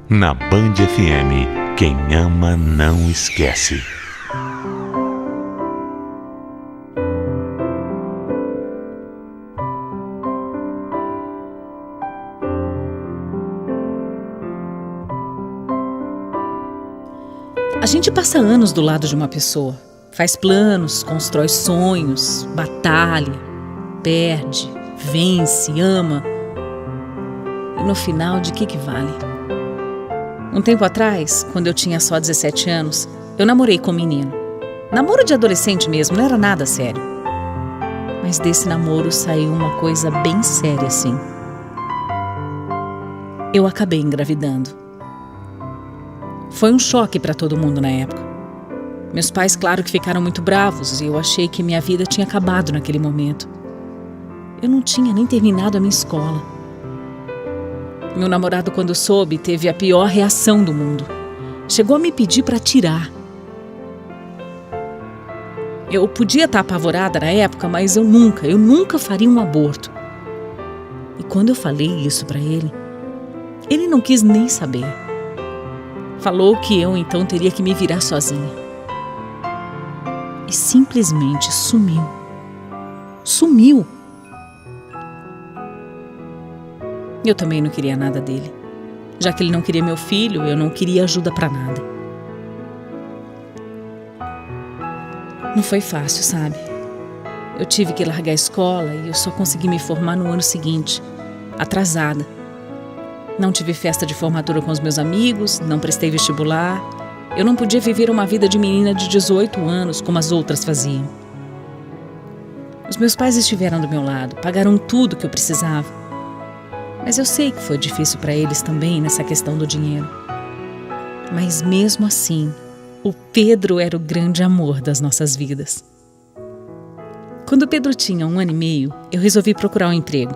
Na Band FM, quem ama não esquece. A gente passa anos do lado de uma pessoa, faz planos, constrói sonhos, batalha, perde, vence, ama. E no final, de que vale? Um tempo atrás, quando eu tinha só 17 anos, eu namorei com um menino. Namoro de adolescente mesmo, não era nada sério. Mas desse namoro saiu uma coisa bem séria, assim. Eu acabei engravidando. Foi um choque para todo mundo na época. Meus pais, claro que ficaram muito bravos e eu achei que minha vida tinha acabado naquele momento. Eu não tinha nem terminado a minha escola. Meu namorado, quando soube, teve a pior reação do mundo. Chegou a me pedir para tirar. Eu podia estar apavorada na época, mas eu nunca faria um aborto. E quando eu falei isso para ele não quis nem saber. Falou que eu então teria que me virar sozinha. E simplesmente sumiu. Sumiu. Eu também não queria nada dele. Já que ele não queria meu filho, eu não queria ajuda pra nada. Não foi fácil, sabe? Eu tive que largar a escola e eu só consegui me formar no ano seguinte, atrasada. Não tive festa de formatura com os meus amigos, não prestei vestibular. Eu não podia viver uma vida de menina de 18 anos como as outras faziam. Os meus pais estiveram do meu lado, pagaram tudo que eu precisava. Mas eu sei que foi difícil para eles também nessa questão do dinheiro. Mas mesmo assim, o Pedro era o grande amor das nossas vidas. Quando o Pedro tinha 1 ano e meio, eu resolvi procurar um emprego.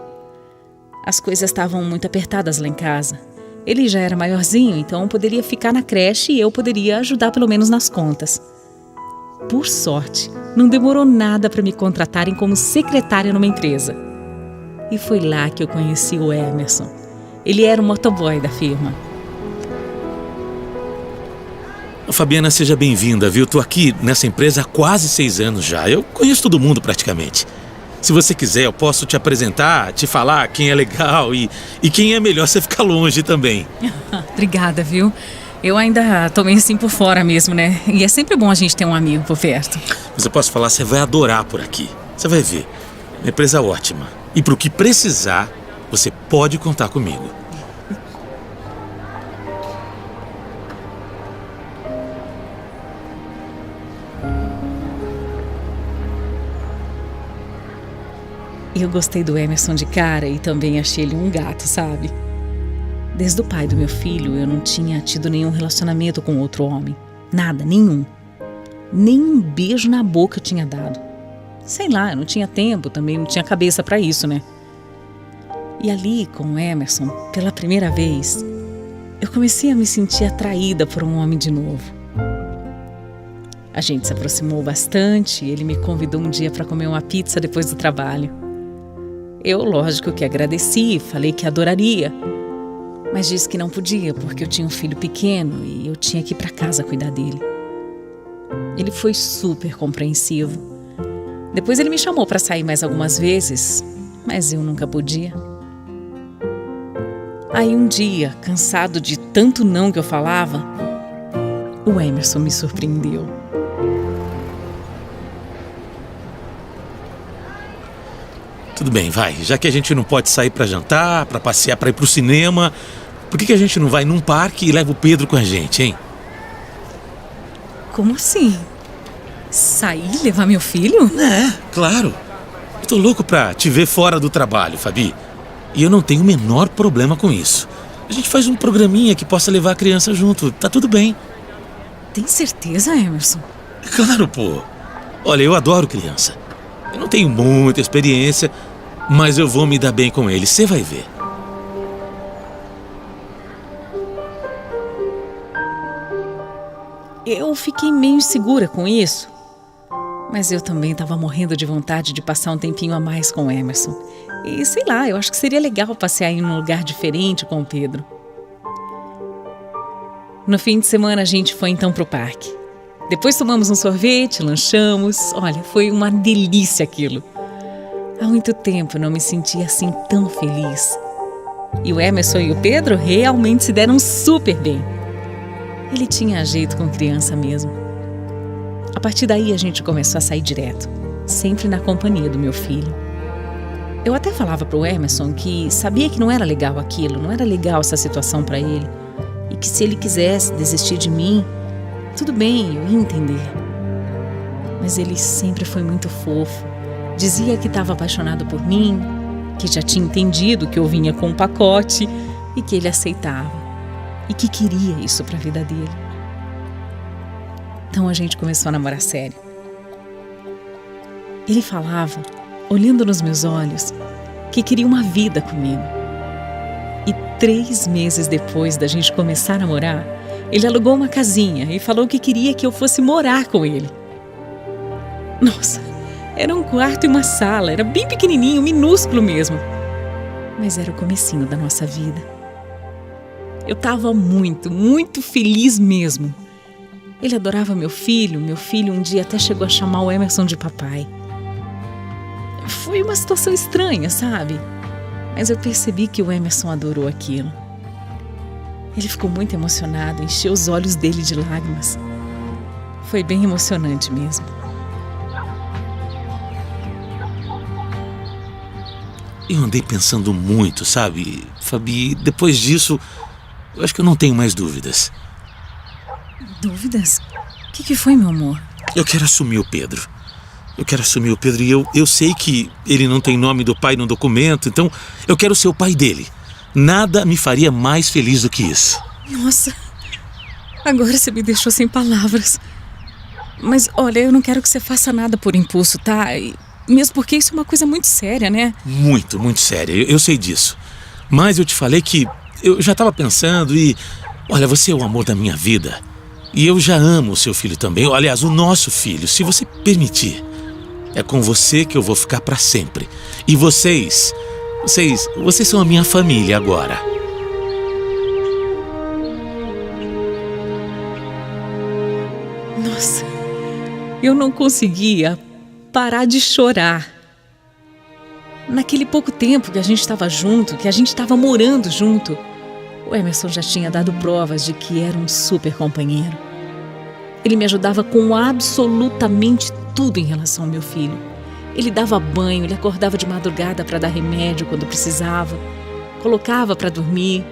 As coisas estavam muito apertadas lá em casa. Ele já era maiorzinho, então poderia ficar na creche e eu poderia ajudar pelo menos nas contas. Por sorte, não demorou nada para me contratarem como secretária numa empresa. E foi lá que eu conheci o Emerson. Ele era o motoboy da firma. Fabiana, seja bem-vinda, viu? Tô aqui nessa empresa há quase 6 anos já. Eu conheço todo mundo praticamente. Se você quiser, eu posso te apresentar, te falar quem é legal e quem é melhor você ficar longe também. Obrigada, viu? Eu ainda tô meio assim por fora mesmo, né? E é sempre bom a gente ter um amigo por perto. Mas eu posso falar, você vai adorar por aqui. Você vai ver. Uma empresa ótima. E pro que precisar, você pode contar comigo. Eu gostei do Emerson de cara e também achei ele um gato, sabe? Desde o pai do meu filho, eu não tinha tido nenhum relacionamento com outro homem. Nada, nenhum. Nem um beijo na boca eu tinha dado. Sei lá, eu não tinha tempo, também não tinha cabeça pra isso, né? E ali, com o Emerson, pela primeira vez, eu comecei a me sentir atraída por um homem de novo. A gente se aproximou bastante e ele me convidou um dia pra comer uma pizza depois do trabalho. Eu, lógico que agradeci, falei que adoraria, mas disse que não podia porque eu tinha um filho pequeno e eu tinha que ir para casa cuidar dele. Ele foi super compreensivo. Depois ele me chamou para sair mais algumas vezes, mas eu nunca podia. Aí um dia, cansado de tanto não que eu falava, o Emerson me surpreendeu. Tudo bem, vai. Já que a gente não pode sair pra jantar, pra passear, pra ir pro cinema, por que a gente não vai num parque e leva o Pedro com a gente, hein? Como assim? Sair e levar meu filho? É, claro. Eu tô louco pra te ver fora do trabalho, Fabi. E eu não tenho o menor problema com isso. A gente faz um programinha que possa levar a criança junto, tá tudo bem. Tem certeza, Emerson? Claro, pô. Olha, eu adoro criança. Eu não tenho muita experiência, mas eu vou me dar bem com ele, você vai ver. Eu fiquei meio insegura com isso, mas eu também estava morrendo de vontade de passar um tempinho a mais com o Emerson. E sei lá, eu acho que seria legal passear em um lugar diferente com o Pedro. No fim de semana a gente foi então pro parque. Depois tomamos um sorvete, lanchamos. Olha, foi uma delícia aquilo. Há muito tempo não me sentia assim tão feliz. E o Emerson e o Pedro realmente se deram super bem. Ele tinha jeito com criança mesmo. A partir daí a gente começou a sair direto, sempre na companhia do meu filho. Eu até falava pro Emerson que sabia que não era legal aquilo, não era legal essa situação para ele. E que se ele quisesse desistir de mim, tudo bem, eu ia entender. Mas ele sempre foi muito fofo. Dizia que estava apaixonado por mim, que já tinha entendido que eu vinha com um pacote e que ele aceitava. E que queria isso para a vida dele. Então a gente começou a namorar sério. Ele falava, olhando nos meus olhos, que queria uma vida comigo. E 3 meses depois da gente começar a namorar, ele alugou uma casinha e falou que queria que eu fosse morar com ele. Nossa, era um quarto e uma sala, era bem pequenininho, minúsculo mesmo. Mas era o comecinho da nossa vida. Eu estava muito, muito feliz mesmo. Ele adorava meu filho um dia até chegou a chamar o Emerson de papai. Foi uma situação estranha, sabe? Mas eu percebi que o Emerson adorou aquilo. Ele ficou muito emocionado, encheu os olhos dele de lágrimas. Foi bem emocionante mesmo. Eu andei pensando muito, sabe, Fabi? Depois disso, eu acho que eu não tenho mais dúvidas. Dúvidas? O que foi, meu amor? Eu quero assumir o Pedro. E eu sei que ele não tem nome do pai no documento, então eu quero ser o pai dele. Nada me faria mais feliz do que isso. Nossa, agora você me deixou sem palavras. Mas olha, eu não quero que você faça nada por impulso, tá? Mesmo porque isso é uma coisa muito séria, né? Muito, muito séria, eu sei disso. Mas eu te falei que eu já estava pensando e... Olha, você é o amor da minha vida. E eu já amo o seu filho também. Aliás, o nosso filho, se você permitir. É com você que eu vou ficar para sempre. E vocês são a minha família agora. Nossa, eu não conseguia parar de chorar. Naquele pouco tempo que a gente estava junto, que a gente estava morando junto, o Emerson já tinha dado provas de que era um super companheiro. Ele me ajudava com absolutamente tudo em relação ao meu filho. Ele dava banho, ele acordava de madrugada para dar remédio quando precisava, colocava para dormir.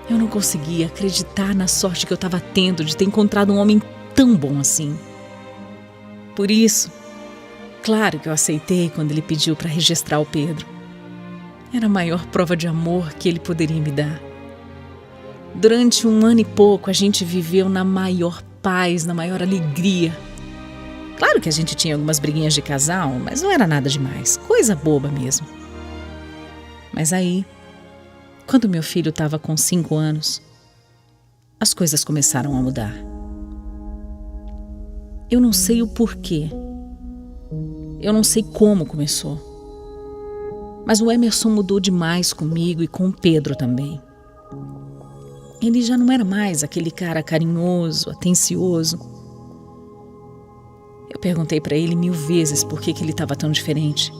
Eu não conseguia acreditar na sorte que eu estava tendo de ter encontrado um homem tão bom assim. Por isso, claro que eu aceitei quando ele pediu para registrar o Pedro. Era a maior prova de amor que ele poderia me dar. Durante 1 ano e pouco, a gente viveu na maior paz, na maior alegria. Claro que a gente tinha algumas briguinhas de casal, mas não era nada demais, coisa boba mesmo. Mas aí, quando meu filho estava com 5 anos, as coisas começaram a mudar. Eu não sei o porquê. Eu não sei como começou. Mas o Emerson mudou demais comigo e com o Pedro também. Ele já não era mais aquele cara carinhoso, atencioso. Eu perguntei para ele 1000 vezes por que ele estava tão diferente.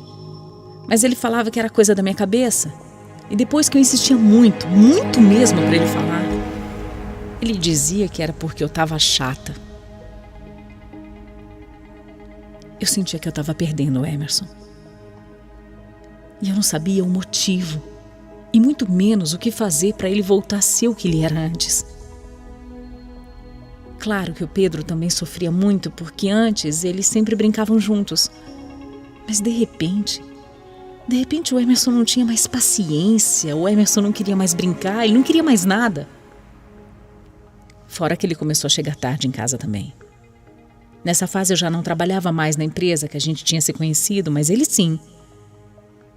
Mas ele falava que era coisa da minha cabeça. E depois que eu insistia muito, muito mesmo para ele falar, ele dizia que era porque eu estava chata. Eu sentia que eu estava perdendo o Emerson. E eu não sabia o motivo. E muito menos o que fazer para ele voltar a ser o que ele era antes. Claro que o Pedro também sofria muito, porque antes eles sempre brincavam juntos. Mas de repente o Emerson não tinha mais paciência, o Emerson não queria mais brincar, ele não queria mais nada. Fora que ele começou a chegar tarde em casa também. Nessa fase eu já não trabalhava mais na empresa que a gente tinha se conhecido, mas ele sim.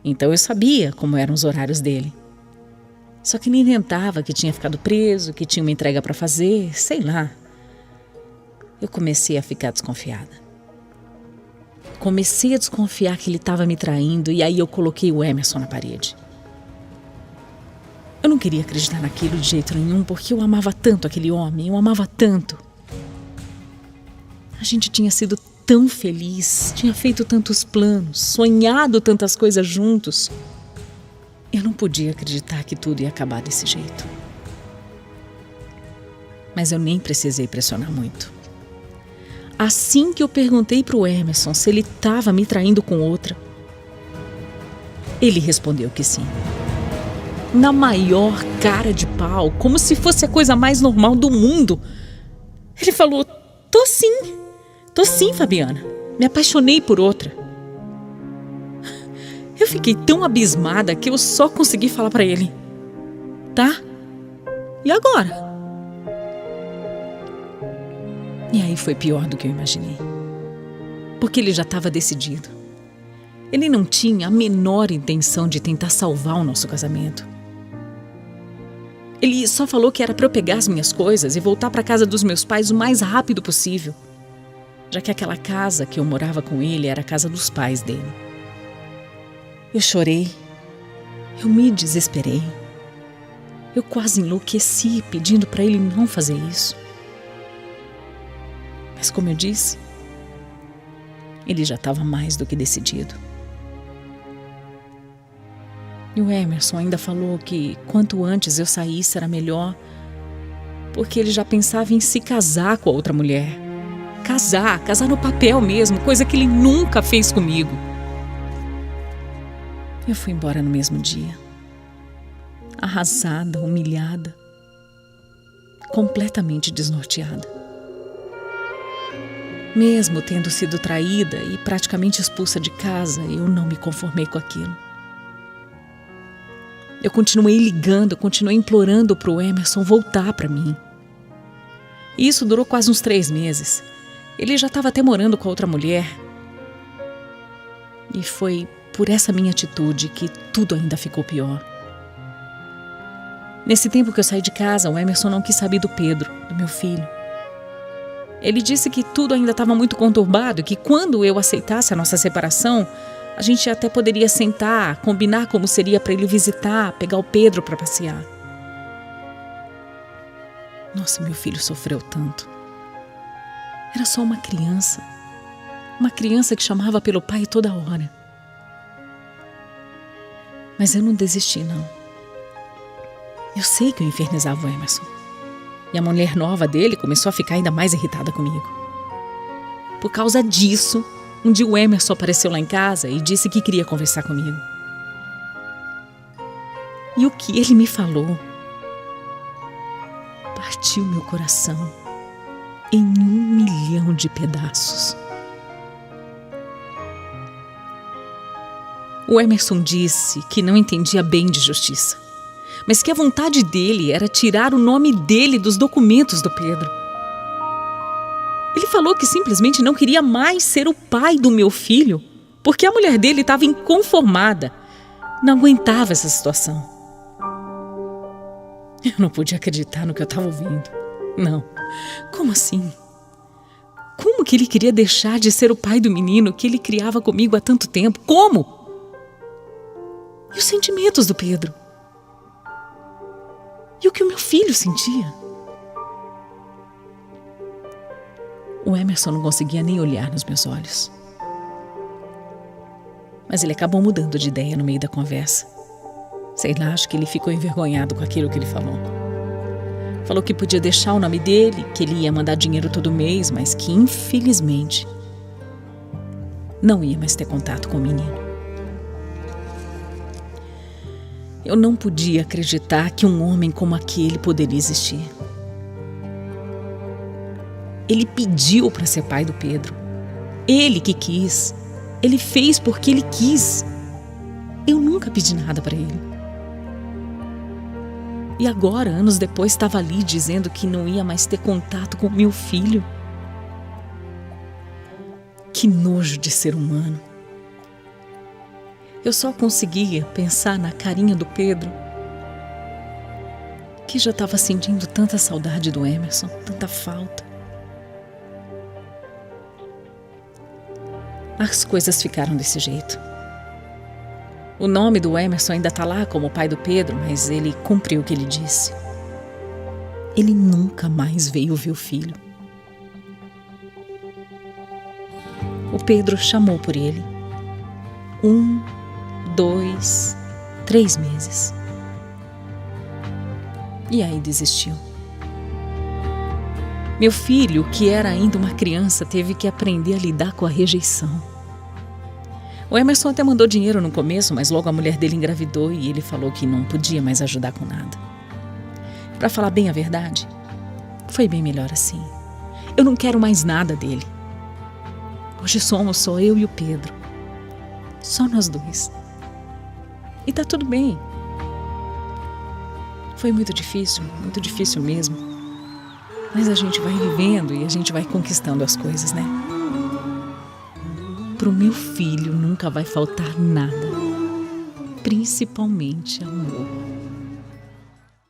Então eu sabia como eram os horários dele. Só que ele inventava que tinha ficado preso, que tinha uma entrega para fazer, sei lá. Eu comecei a ficar desconfiada. Comecei a desconfiar que ele estava me traindo e aí eu coloquei o Emerson na parede. Eu não queria acreditar naquilo de jeito nenhum, porque eu amava tanto aquele homem, eu amava tanto. A gente tinha sido tão feliz, tinha feito tantos planos, sonhado tantas coisas juntos. Eu não podia acreditar que tudo ia acabar desse jeito. Mas eu nem precisei pressionar muito. Assim que eu perguntei pro Emerson se ele estava me traindo com outra, ele respondeu que sim. Na maior cara de pau, como se fosse a coisa mais normal do mundo. Ele falou: Tô sim, Fabiana. Me apaixonei por outra. Eu fiquei tão abismada que eu só consegui falar pra ele: Tá? E agora? E aí foi pior do que eu imaginei. Porque ele já estava decidido. Ele não tinha a menor intenção de tentar salvar o nosso casamento. Ele só falou que era para eu pegar as minhas coisas e voltar para a casa dos meus pais o mais rápido possível, já que aquela casa que eu morava com ele era a casa dos pais dele. Eu chorei, eu me desesperei, eu quase enlouqueci pedindo para ele não fazer isso. Mas como eu disse, ele já estava mais do que decidido. E o Emerson ainda falou que quanto antes eu saísse era melhor, porque ele já pensava em se casar com a outra mulher. Casar no papel mesmo, coisa que ele nunca fez comigo. Eu fui embora no mesmo dia, arrasada, humilhada, completamente desnorteada. Mesmo tendo sido traída e praticamente expulsa de casa, eu não me conformei com aquilo. Eu continuei ligando, eu continuei implorando para o Emerson voltar para mim. E isso durou quase uns 3 meses. Ele já estava até morando com a outra mulher. E foi por essa minha atitude que tudo ainda ficou pior. Nesse tempo que eu saí de casa, o Emerson não quis saber do Pedro, do meu filho. Ele disse que tudo ainda estava muito conturbado e que quando eu aceitasse a nossa separação, a gente até poderia sentar, combinar como seria para ele visitar, pegar o Pedro para passear. Nossa, meu filho sofreu tanto. Era só uma criança que chamava pelo pai toda hora. Mas eu não desisti, não. Eu sei que eu infernizava o Emerson. E a mulher nova dele começou a ficar ainda mais irritada comigo. Por causa disso, um dia o Emerson apareceu lá em casa e disse que queria conversar comigo. E o que ele me falou partiu meu coração em 1 milhão de pedaços. O Emerson disse que não entendia bem de justiça, mas que a vontade dele era tirar o nome dele dos documentos do Pedro. Ele falou que simplesmente não queria mais ser o pai do meu filho, porque a mulher dele estava inconformada, não aguentava essa situação. Eu não podia acreditar no que eu estava ouvindo. Não, como assim? Como que ele queria deixar de ser o pai do menino que ele criava comigo há tanto tempo? Como? E os sentimentos do Pedro? E o que o meu filho sentia? O Emerson não conseguia nem olhar nos meus olhos. Mas ele acabou mudando de ideia no meio da conversa. Sei lá, acho que ele ficou envergonhado com aquilo que ele falou. Falou que podia deixar o nome dele, que ele ia mandar dinheiro todo mês, mas que, infelizmente, não ia mais ter contato com o menino. Eu não podia acreditar que um homem como aquele poderia existir. Ele pediu para ser pai do Pedro. Ele que quis. Ele fez porque ele quis. Eu nunca pedi nada para ele. E agora, anos depois, estava ali dizendo que não ia mais ter contato com meu filho. Que nojo de ser humano. Eu só conseguia pensar na carinha do Pedro, que já estava sentindo tanta saudade do Emerson, tanta falta. As coisas ficaram desse jeito. O nome do Emerson ainda está lá como o pai do Pedro, mas ele cumpriu o que ele disse. Ele nunca mais veio ver o filho. O Pedro chamou por ele. 1, 2, 3 meses. E aí desistiu. Meu filho, que era ainda uma criança, teve que aprender a lidar com a rejeição. O Emerson até mandou dinheiro no começo, mas logo a mulher dele engravidou e ele falou que não podia mais ajudar com nada. Para falar bem a verdade, foi bem melhor assim. Eu não quero mais nada dele. Hoje somos só eu e o Pedro. Só nós dois. E tá tudo bem. Foi muito difícil mesmo. Mas a gente vai vivendo e a gente vai conquistando as coisas, né? Pro meu filho nunca vai faltar nada. Principalmente amor.